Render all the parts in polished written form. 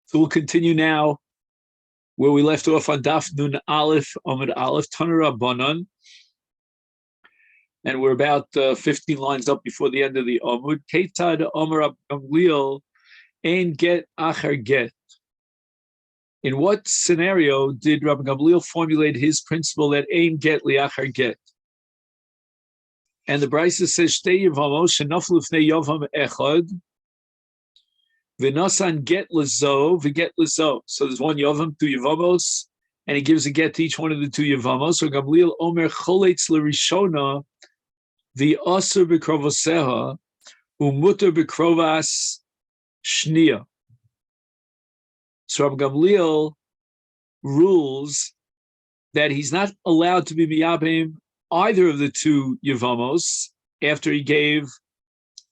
So we'll continue now where we left off on Daf Nun Aleph, Amud Aleph, Tanura Banan. And we're about 15 lines up before the end of the Amud. Ketad Amar Gamliel Ein Get Achar Get. In what scenario did Rabbi Gamliel formulate his principle that Ein Get Liachar Get? And the Brisa says, Shtei Yevamos Shenaflu Fnei Yavam Echad V'nasan Get Lezo V'Get Lezo. So there's one Yavam, two Yevamos, and he gives a get to each one of the two Yevamos. So Gamliel Omer Choletz L'Rishona V'Aser B'Krovoseha U'Muter B'Krovas Shnia. So Rabbi Gamliel rules that he's not allowed to be miyabim either of the two Yevamos after he gave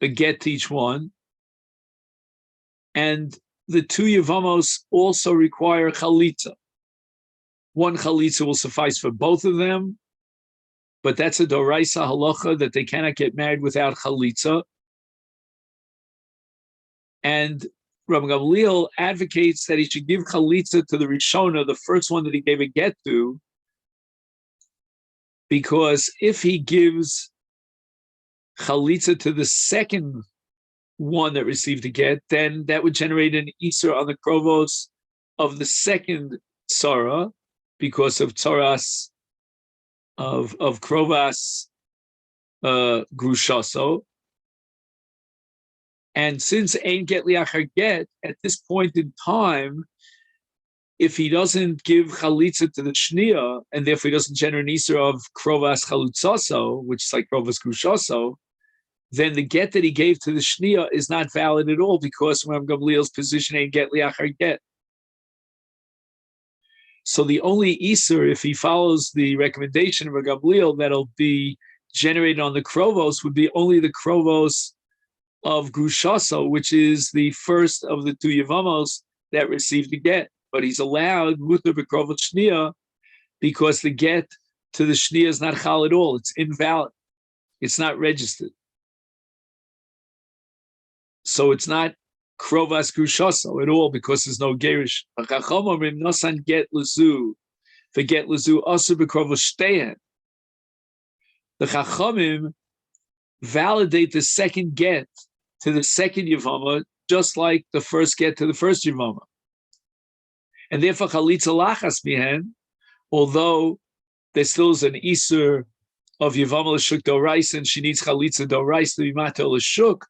a get to each one. And the two Yevamos also require chalitza. One chalitza will suffice for both of them, but that's a doraisa halacha that they cannot get married without chalitza. And Rabbi Gamliel advocates that he should give chalitza to the Rishona, the first one that he gave a get to, because if he gives chalitza to the second one that received a get, then that would generate an Isur on the Krovos of the second Tzara, because of Tzaras of Krovas Grushaso. And since Ein Get Liachar Get, at this point in time, if he doesn't give chalitza to the shnia, and therefore he doesn't generate an Isur of Krovas Chalutzaso, which is like Krovas Grushaso, then the get that he gave to the shnia is not valid at all, because Rabbi Gamliel's position Ein Get Liachar Get. So the only Isur, if he follows the recommendation of Rabbi Gamliel, that'll be generated on the Krovos, would be only the Krovos of Grushaso, which is the first of the two Yevamos that received the get. But he's allowed Mutar B'Krovot Shnia because the get to the Shnia is not chal at all. It's invalid. It's not registered. So it's not Krovas Grushaso at all because there's no Gerish. Nosan get Lezu, forget Lezu, Asur B'Krovot Shtehen. The Chachamim validate the second get to the second Yevama, just like the first get to the first Yevama. And therefore, Chalitza Lachas Mihen, although there still is an Isur of Yevama L'Shuk Dorais, and she needs Chalitza Dorais to be Mato L'Shuk,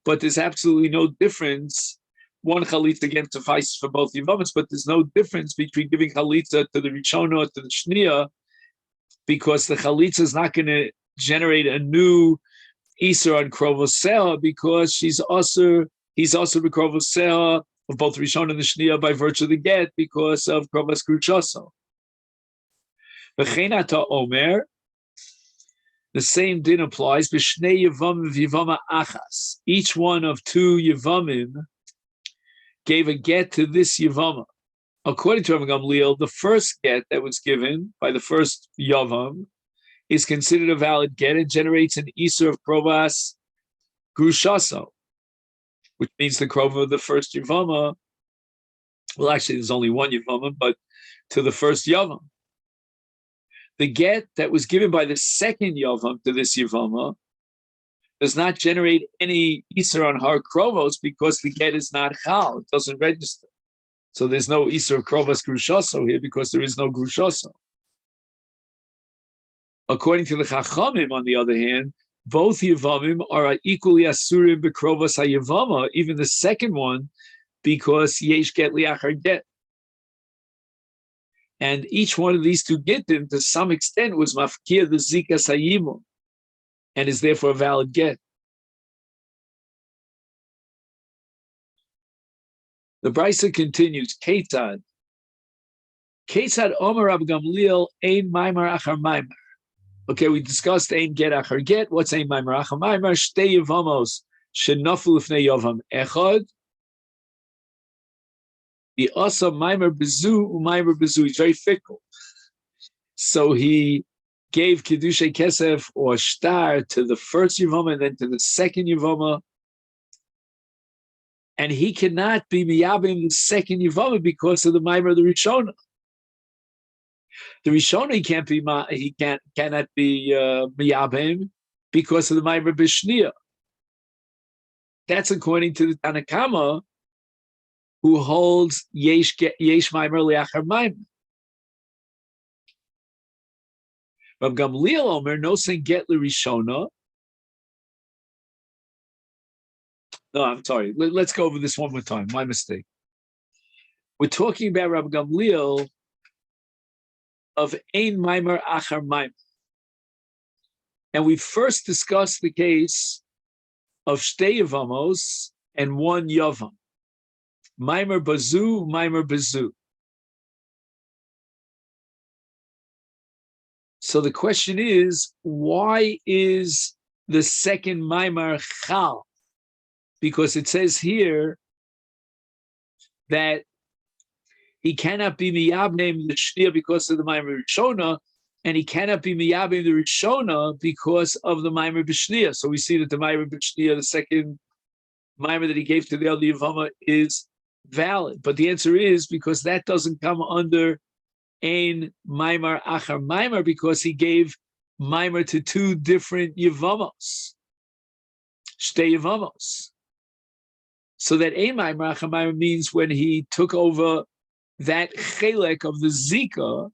but there's absolutely no difference. One Chalitza again suffices for both Yevamas, but there's no difference between giving Chalitza to the Rishona to the Shnia, because the Chalitza is not going to generate a new Isur on Krovosea, because he's also B'Krovosea of both Rishon and the Shnia by virtue of the get because of Krovas Gruchaso. V'cheinata Omer, the same din applies. B'shnei Yevamim v'Yevama Achas. Each one of two Yevamim gave a get to this Yevama. According to Rabbi Gamliel, the first get that was given by the first Yavam is considered a valid get and generates an Isur of Krovas Grushaso, which means the Krova of the first Yevama. Well, actually, there's only one Yevama, but to the first Yavam. The get that was given by the second Yavam to this Yevama does not generate any Isur on her Krovos because the get is not Chal, it doesn't register. So there's no Isur of Krovas Grushaso here because there is no Grushaso. According to the Chachamim, on the other hand, both Yevamim are equally asurim b'krovas hayevama, even the second one, because yesh get liachar get. And each one of these two gittim, to some extent, was mafkir the zikas hayimum, and is therefore a valid get. The Brisa continues, Ketad Omer Rabbi Gamliel ein maimar achar maimar. Okay, we discussed Ein Get Achar Get. What's Ein Maimar Achar Maimar? Shtei Yevamos Shenafu L'fnei Yavam Echad. The Asa Maimar Bezu U'Maimar Bezu. He's very fickle. So he gave Kedushay Kesef or Shtar to the first Yevama and then to the second Yevama. and he cannot be miyabim the second Yevamot because of the Maimer of the Rishona. The Rishona cannot be miyabim because of the Maimer B'Shnia. That's according to the Tanakama, who holds yesh Maimer le'achar Maimer. Rav Gamliel Omer no saying get l'Rishona. No, I'm sorry. Let's go over this one more time. My mistake. We're talking about Rav Gamliel of Ein Maimer Achar Maimer. And we first discussed the case of Shtei Yevamos and one Yavam. Maimer Bazu, Maimer Bazu. So the question is, why is the second Maimer Chal? Because it says here that he cannot be miyabim the shnia because of the Maimer Rishona, and he cannot be miyabim the Rishona because of the Maimer B'Shnia. So we see that the Maimer B'Shnia, the second Maimer that he gave to the other Yevamot, is valid. But the answer is because that doesn't come under Ein Maimer Achar Maimer, because he gave Maimer to two different Yevamos, Shtei Yevamos. So that Ein Maimer Achar Maimer means when he took over that chelek of the Zika,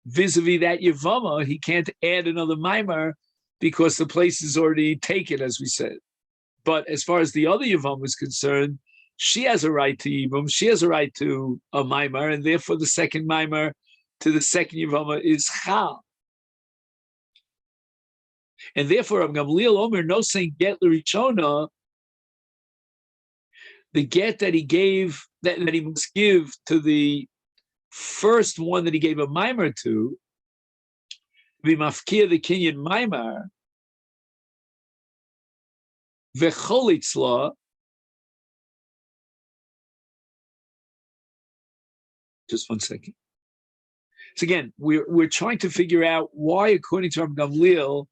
vis-a-vis that Yevama, he can't add another Maimer because the place is already taken, as we said. But as far as the other Yevama is concerned, she has a right to Yibum, she has a right to a Maimer, and therefore the second Maimer to the second Yevama is Chal. And therefore, Rav Gamliel Omer no saying get l'Rishona, the get that he gave, that he must give to the first one that he gave a Maimer to, be mafkia the Kinyan Maimer, v'cholitzla, just 1 second. So again, we're trying to figure out why, according to Rav Gamliel,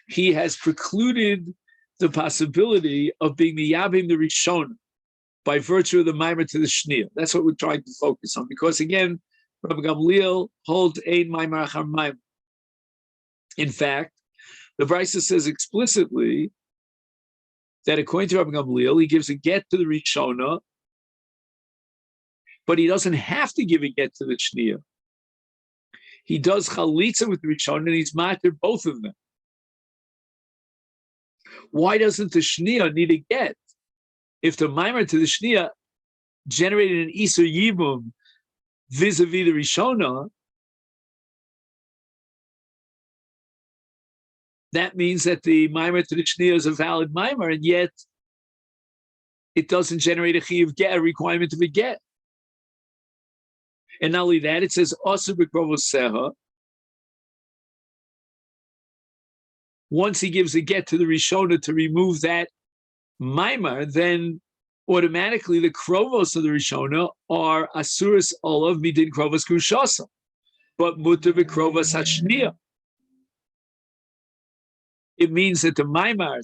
he has precluded the possibility of being miyabim the Rishon by virtue of the Maimer to the Shnia. That's what we're trying to focus on. Because again, Rav Gamliel holds Ein Maimer Achar Maimer. In fact, the Brisa says explicitly that according to Rav Gamliel, he gives a get to the Rishona, but he doesn't have to give a get to the Shnia. He does chalitza with the Rishona, and he's matter both of them. Why doesn't the Shnia need a get? If the Maimer to the Shnia generated an Isur Yibum vis-a-vis the Rishona, that means that the Maimer to the Shnia is a valid Maimer, and yet it doesn't generate a Chiyuv get, a requirement of a get. And not only that, it says Asur b'krovos seha. Once he gives a get to the Rishona to remove that Maimer, then automatically the krovos of the Rishona are asuris olav midin krovos grushasa, but mutar v'krovos hashniya. It means that the Maimer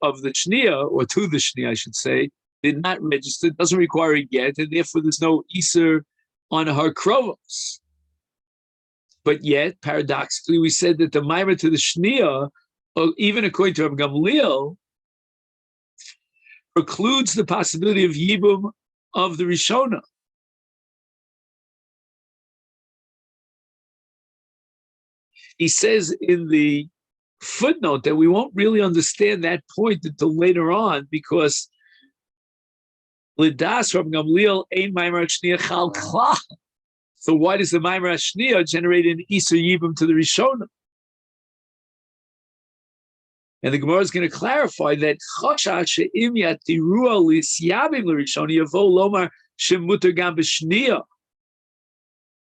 of the Shnia, or to the Shnia, I should say, did not register, doesn't require a get, and therefore there's no Isur on her krovos. But yet, paradoxically, we said that the Maimer to the Shnia, even according to Rav Gamliel, precludes the possibility of Yibum of the Rishona. He says in the footnote that we won't really understand that point until later on, because Lidas Rav Gamliel Ein Maimer Shnia Chal Klal. So why does the Maimer Shnia generate an Isur Yibum to the Rishona? And the Gemara is going to clarify that Chosha she'im yatirua lisyabim l'Rishona yavo lomar shemuter gam b'shnia.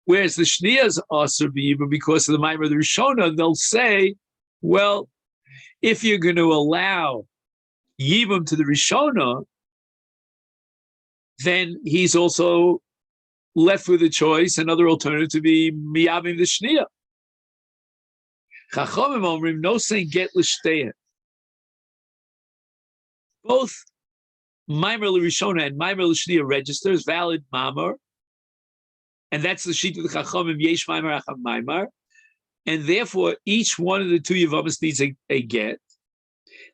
Whereas the Shnias also be even because of the Maimer of the Rishona, they'll say, well, if you're going to allow Yibum to the Rishona, then he's also left with a choice, another alternative to be miyabim the Shnia. Chachamim omrim no saying get l'shtein. Both Maimer l'Rishona and Maimer l'Shniya registers valid Mamar, and that's the sheet of the Chachamim Yesh Maimer Acham Maimer, and therefore each one of the two Yevamis needs a get.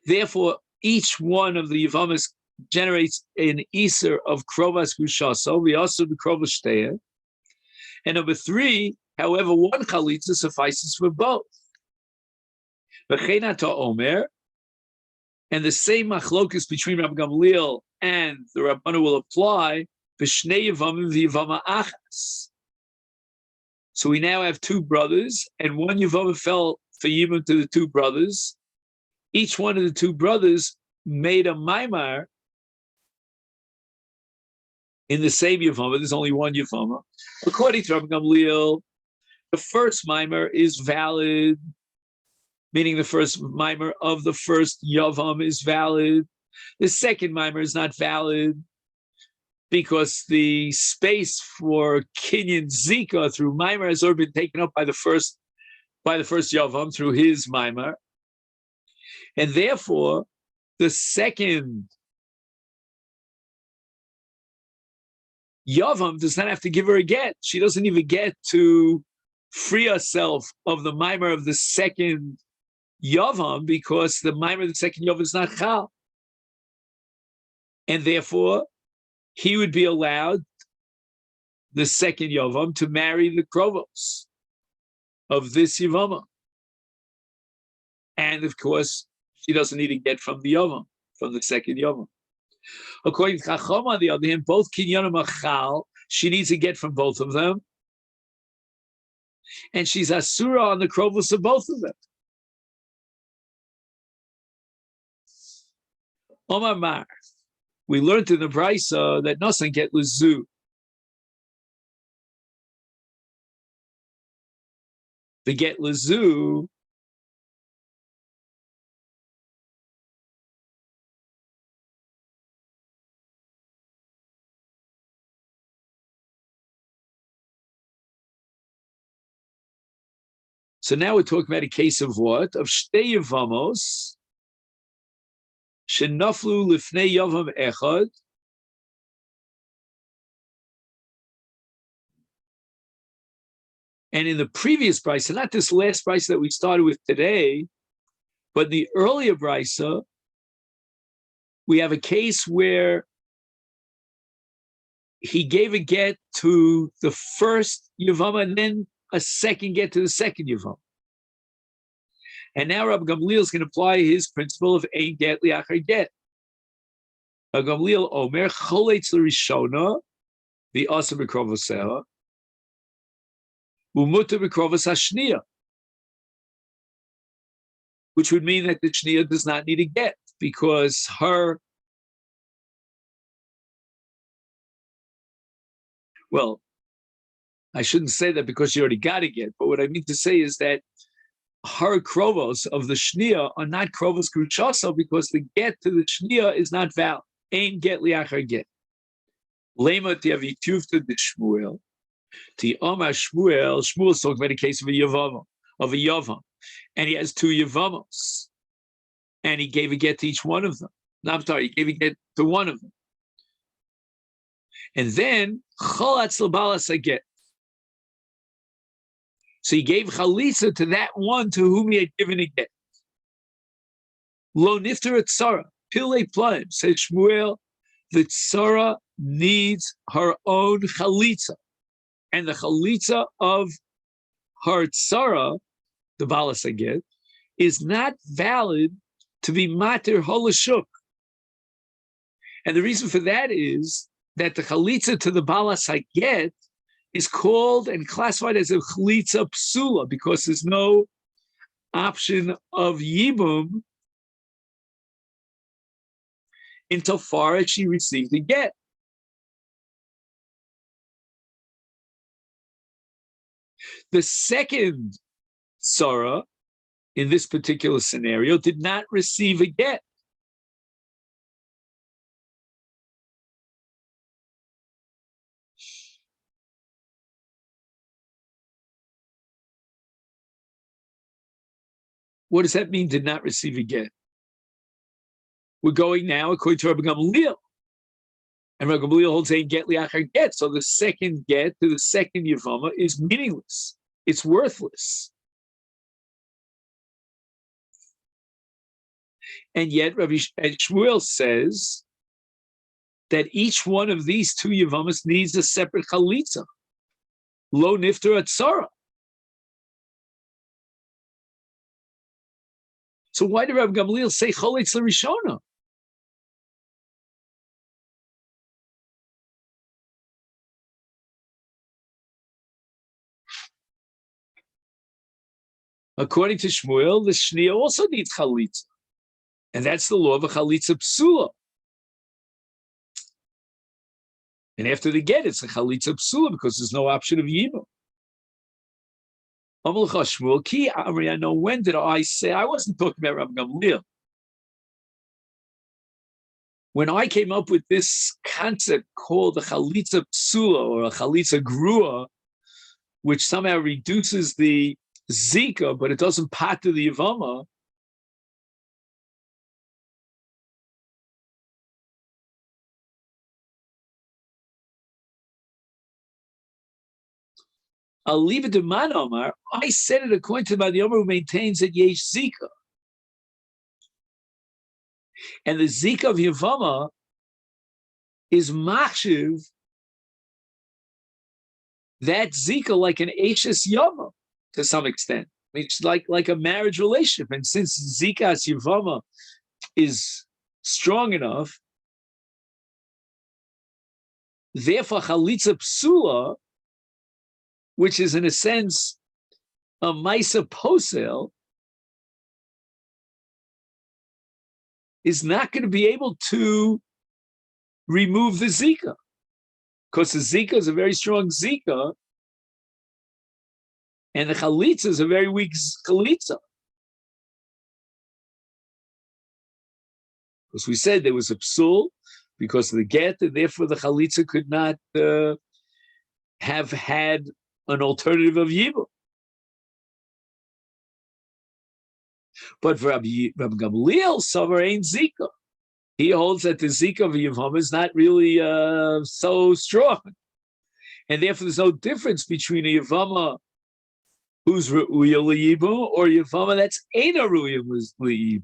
Therefore, each one of the Yevamis generates an Iser of Krovas Gushaso, we also the Krovas Shteya. And number three, however, one Chalitza suffices for both. V'cheinata Omer, and the same machlokus between Rabbi Gamliel and the Rabbanu will apply v'shnei Yevamim v'Yevama Achas. So we now have two brothers, and one Yevama fell for Yibum to the two brothers. Each one of the two brothers made a Maimar in the same Yevama. There's only one Yevama. According to Rabbi Gamliel, the first Maimar is valid, meaning the first Maimar of the first Yavam is valid. The second Maimar is not valid because the space for Kinyan Zika through Maimar has already been taken up by the first Yavam through his Maimar. And therefore, the second Yavam does not have to give her a get. She doesn't even get to free herself of the Maimar of the second Yavam because the Maimar of the second Yavam is not Chal. And therefore, he would be allowed, the second Yavam, to marry the Krovos of this Yevama. And of course, she doesn't need to get from the Yavam, from the second Yavam. According to Chacham, on the other hand, both Kinyanim are Chal. She needs to get from both of them. And she's Asura on the Krovos of both of them. Omar Mar, we learned in the Brisa that Nosan get Luzu. The get Luzu So now we're talking about a case of what? Of Shtei Yevamos, Shenaflu Lifnei Yavam Echad, and in the previous brisa, not this last brisa that we started with today, but the earlier brisa, we have a case where he gave a get to the first Yevama and then a second get to the second Yavam. And now Rabbi Gamliel is going to apply his principle of ein get liachar get. Rabbi Gamliel omer choletz l'rishona v'asa b'krovoseha u'muta b'krovos hashniya, which would mean that the shniya does not need a get because her, well, I shouldn't say that because she already got a get, but what I mean to say is that her krovos of the shniya are not krovos grushasa because the get to the shniya is not valid. Ain't get liachar get. Lema tiavituvta de Shmuel. Ti Omar Shmuel. Shmuel's talking about a case of a yavam, and he has two yavamos, and he gave a get to each one of them. No, I'm sorry, he gave a get to one of them, and then cholatz l'balas a get. So he gave chalitza to that one to whom he had given a get. Lo nifter et tzara, pilei plaim, says Shmuel, the tzara needs her own chalitza. And the chalitza of her tzara, the balas a get, is not valid to be matir holashuk. And the reason for that is that the chalitza to the balas a get is called and classified as a chalitza psula because there's no option of yibum until far as she received the get. The second Sarah in this particular scenario did not receive a get. What does that mean, did not receive a get? We're going now, according to Rabbi Gamliel, And Rabbi Gamliel holds a get liachar get. So the second get to the second Yevama is meaningless. It's worthless. And yet Rabbi Shmuel says that each one of these two Yevamas needs a separate chalitza. Lo nifter atzara. So why did Rabbi Gamliel say chalitza rishona? According to Shmuel, the shnia also needs chalitza. And that's the law of a chalitza psula. And after the get, it's a chalitza psula because there's no option of yibum. Shmuel, ki amri, I know when did I say, I wasn't talking about Rabbi Gamliel. When I came up with this concept called a chalitza psula or a chalitza grua, which somehow reduces the zika, but it doesn't pater the yevama, I'll leave it to Man Omar. I said it according to the Omar who maintains that yesh zika. And the zika of yevama is machshiv that zika like an ashes yama to some extent. It's like a marriage relationship. And since zikas yevama is strong enough, therefore chalitza psula, which is in a sense a maisa posel, is not going to be able to remove the zika, because the zika is a very strong zika, and the chalitza is a very weak chalitza. Because we said there was a psul because of the get, and therefore the chalitza could not have had an alternative of yibum. But for Rabbi Gamliel, Savar ain't zika. He holds that the zika of Yevama is not really so strong. And therefore there's no difference between a Yevama who's Ru'uya L'Yibum or Yevama that's Eina Ru'uya L'Yibum.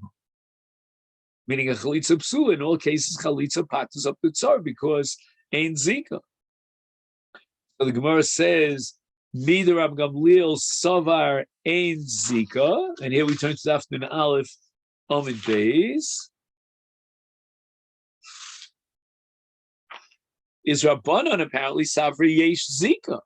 Meaning a Chalitza Psula, in all cases, Chalitza patters up the Tsar because ain't zika. So the Gemara says, Mida Rab Gamliel Savar ain't zika. And here we turn to the afternoon Aleph, Amid Beis. Is Rabbanon apparently Savri Yesh Zika.